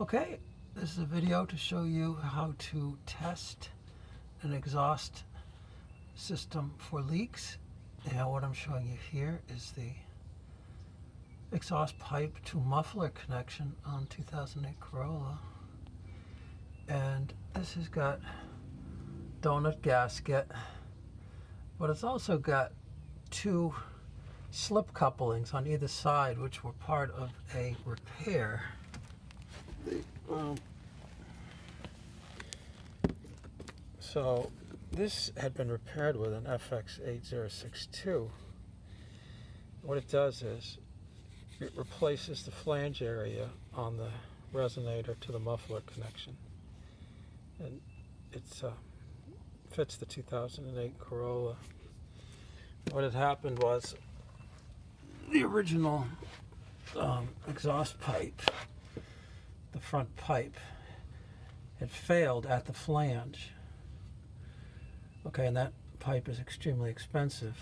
Okay, this is a video to show you how to test an exhaust system for leaks. And what I'm showing you here is the exhaust pipe to muffler connection on 2008 Corolla. And this has got donut gasket, but it's also got two slip couplings on either side, which were part of a repair. So this had been repaired with an FX8062. What it does is it replaces the flange area on the resonator to the muffler connection, and it fits the 2008 Corolla. What had happened was the original exhaust pipe, the front pipe, had failed at the flange. Okay, and that pipe is extremely expensive.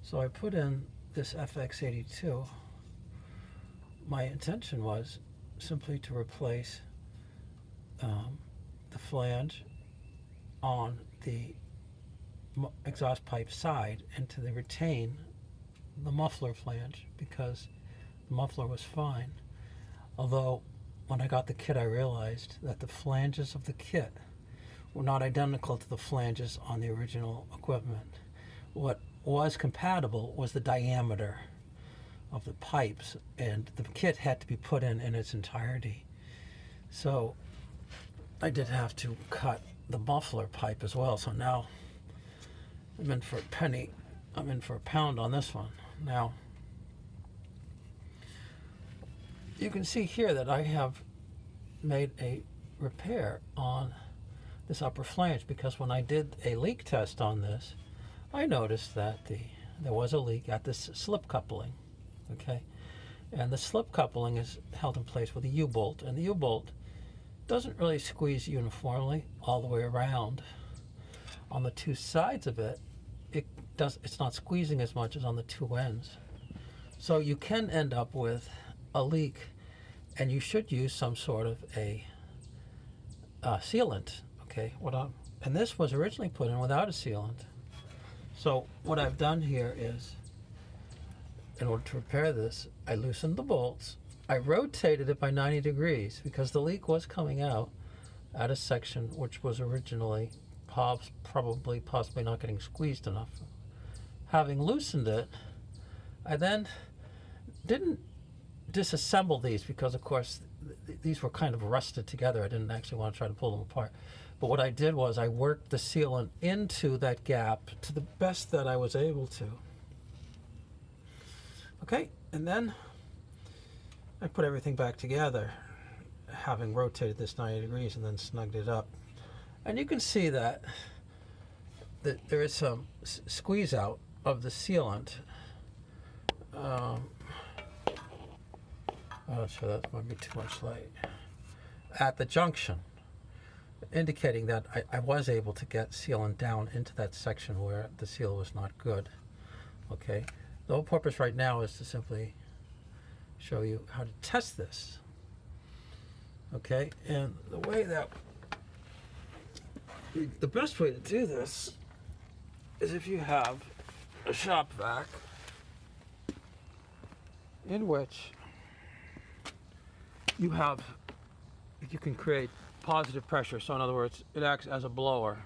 So I put in this FX82. My intention was simply to replace the flange on the exhaust pipe side and to retain the muffler flange, because the muffler was fine. Although when I got the kit, I realized that the flanges of the kit were not identical to the flanges on the original equipment. What was compatible was the diameter of the pipes, and the kit had to be put in its entirety. So I did have to cut the muffler pipe as well. So now I'm in for a penny. I'm in for a pound on this one. Now, you can see here that I have made a repair on this upper flange, because when I did a leak test on this, I noticed that there was a leak at this slip coupling. Okay, and the slip coupling is held in place with a U-bolt, and the U-bolt doesn't really squeeze uniformly all the way around. On the two sides of it, it's not squeezing as much as on the two ends. So you can end up with a leak, and you should use some sort of a sealant. Okay, and this was originally put in without a sealant. So what I've done here is, in order to repair this, I loosened the bolts. I rotated it by 90 degrees because the leak was coming out at a section which was originally possibly not getting squeezed enough. Having loosened it, I then didn't disassemble these, because of course these were kind of rusted together. I didn't actually want to try to pull them apart. But what I did was I worked the sealant into that gap to the best that I was able to. Okay, and then I put everything back together, having rotated this 90 degrees and then snugged it up. And you can see that there is some squeeze out of the sealant. I'm not sure, that might be too much light. At the junction, indicating that I was able to get sealant down into that section where the seal was not good. Okay, the whole purpose right now is to simply show you how to test this. Okay, and the best way to do this is if you have a shop vac in which you can create positive pressure. So in other words, it acts as a blower.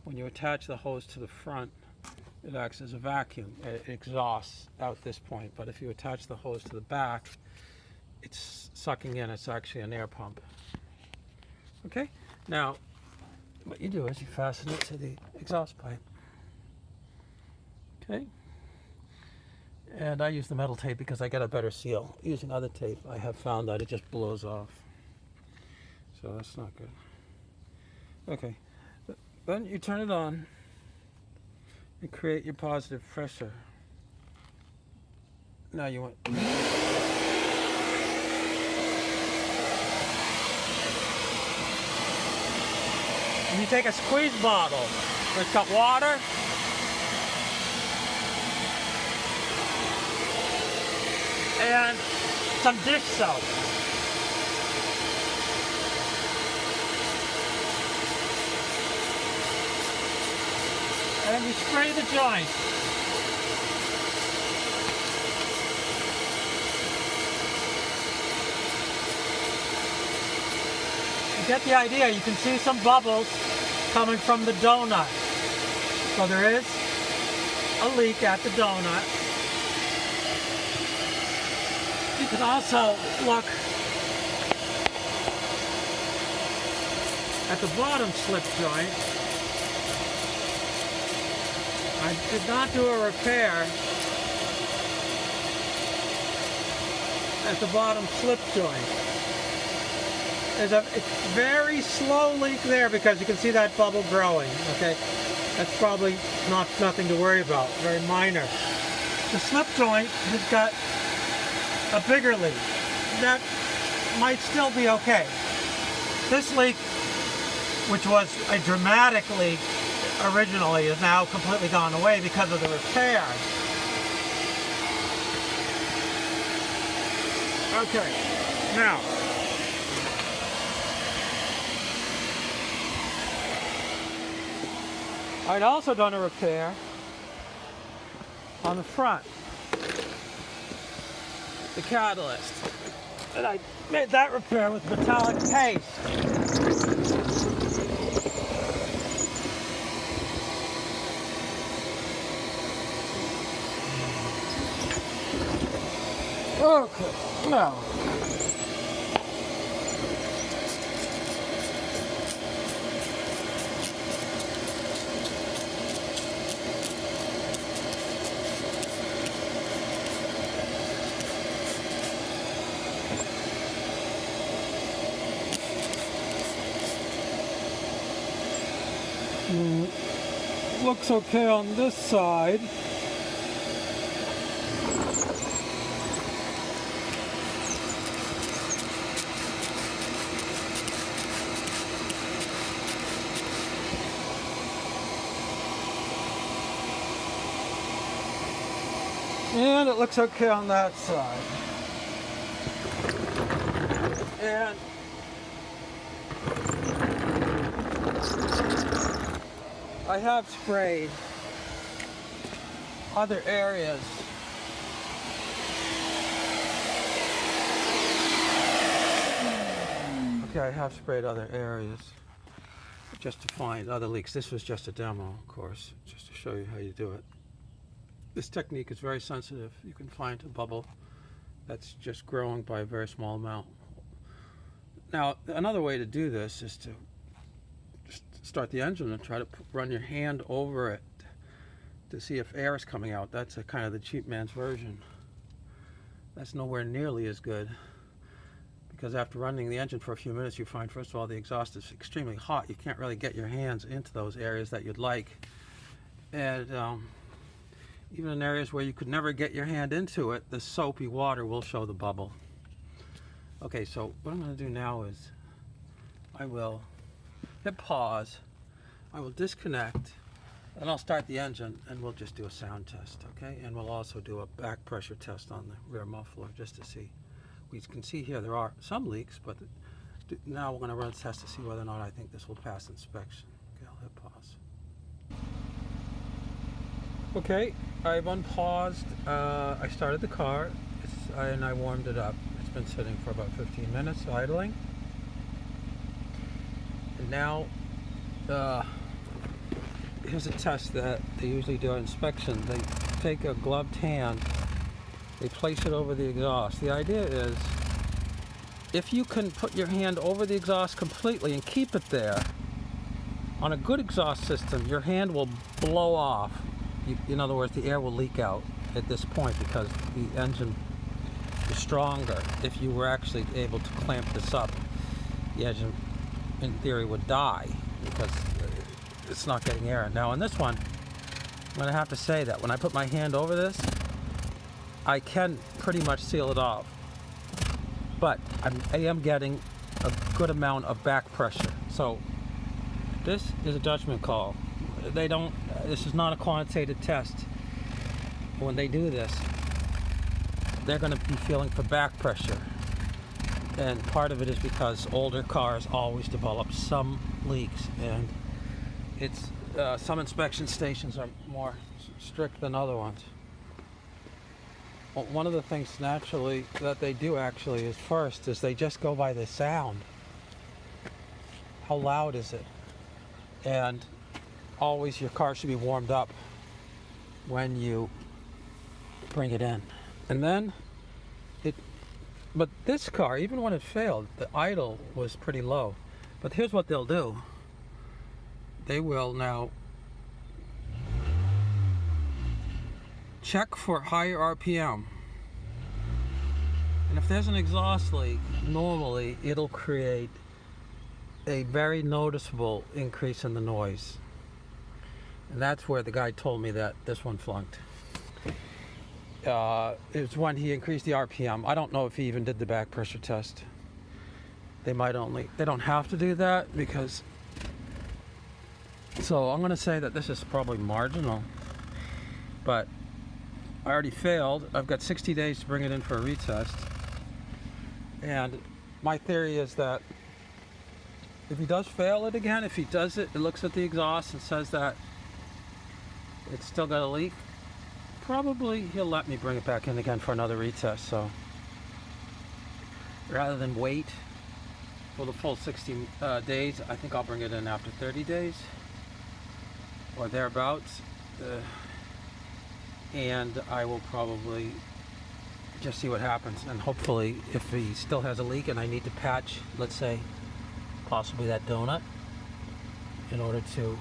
When you attach the hose to the front, it acts as a vacuum. It exhausts out this point. But if you attach the hose to the back, it's sucking in. It's actually an air pump. Okay? Now, what you do is you fasten it to the exhaust pipe. Okay? And I use the metal tape because I get a better seal. Using other tape, I have found that it just blows off. So that's not good. Okay. Then you turn it on and create your positive pressure. Now you want... And you take a squeeze bottle. It's got water. And some dish soap. and you spray the joint. You get the idea. You can see some bubbles coming from the donut. So there is a leak at the donut. You can also look at the bottom slip joint. I did not do a repair at the bottom slip joint. There's a very slow leak there because you can see that bubble growing. Okay, that's probably nothing to worry about. Very minor. The slip joint has got a bigger leak. That might still be okay. This leak, which was a dramatic leak originally, is now completely gone away because of the repair. Okay, now I'd also done a repair on the front, the catalyst, and I made that repair with metallic paste. Okay, now looks okay on this side. And it looks okay on that side. And I have sprayed other areas. Okay, I have sprayed other areas just to find other leaks. This was just a demo, of course, just to show you how you do it. This technique is very sensitive. You can find a bubble that's just growing by a very small amount. Now, another way to do this is to just start the engine and try to run your hand over it to see if air is coming out. That's a kind of the cheap man's version. That's nowhere nearly as good, because after running the engine for a few minutes, you find, first of all, the exhaust is extremely hot. You can't really get your hands into those areas that you'd like. And even in areas where you could never get your hand into it, the soapy water will show the bubble. Okay, so what I'm going to do now is I will hit pause, I will disconnect, and I'll start the engine, and we'll just do a sound test, okay? And we'll also do a back pressure test on the rear muffler just to see. We can see here there are some leaks, but now we're going to run a test to see whether or not I think this will pass inspection. Okay, I'll hit pause. Okay, I've unpaused. I started the car and I warmed it up. It's been sitting for about 15 minutes idling. And now here's a test that they usually do at inspection. They take a gloved hand, they place it over the exhaust. The idea is, if you can put your hand over the exhaust completely and keep it there, on a good exhaust system, your hand will blow off. In other words, the air will leak out at this point because the engine is stronger. If you were actually able to clamp this up, the engine, in theory, would die because it's not getting air. Now, on this one, I'm going to have to say that when I put my hand over this, I can pretty much seal it off. But I am getting a good amount of back pressure. So this is a judgment call. This is not a quantitative test. When they do this, they're going to be feeling for back pressure. And part of it is because older cars always develop some leaks, and it's some inspection stations are more strict than other ones. Well, one of the things naturally that they do actually is first is they just go by the sound. How loud is it? And always your car should be warmed up when you bring it in. And then but this car, even when it failed, the idle was pretty low. But here's what they'll do. They will now check for higher RPM. And if there's an exhaust leak, normally it'll create a very noticeable increase in the noise. And that's where the guy told me that this one flunked. It was when he increased the RPM. I don't know if he even did the back pressure test. They don't have to do that because, so I'm going to say that this is probably marginal, but I already failed. I've got 60 days to bring it in for a retest. And my theory is that if he does fail it again, if he does it, it looks at the exhaust and says that it's still got a leak, probably he'll let me bring it back in again for another retest. So rather than wait for the full 60 days, I think I'll bring it in after 30 days or thereabouts. And I will probably just see what happens. And hopefully, if he still has a leak and I need to patch, let's say, possibly that donut, in order to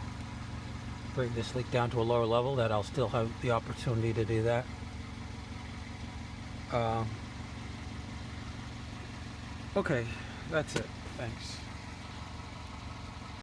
bring this leak down to a lower level, that I'll still have the opportunity to do that. Okay, that's it. Thanks.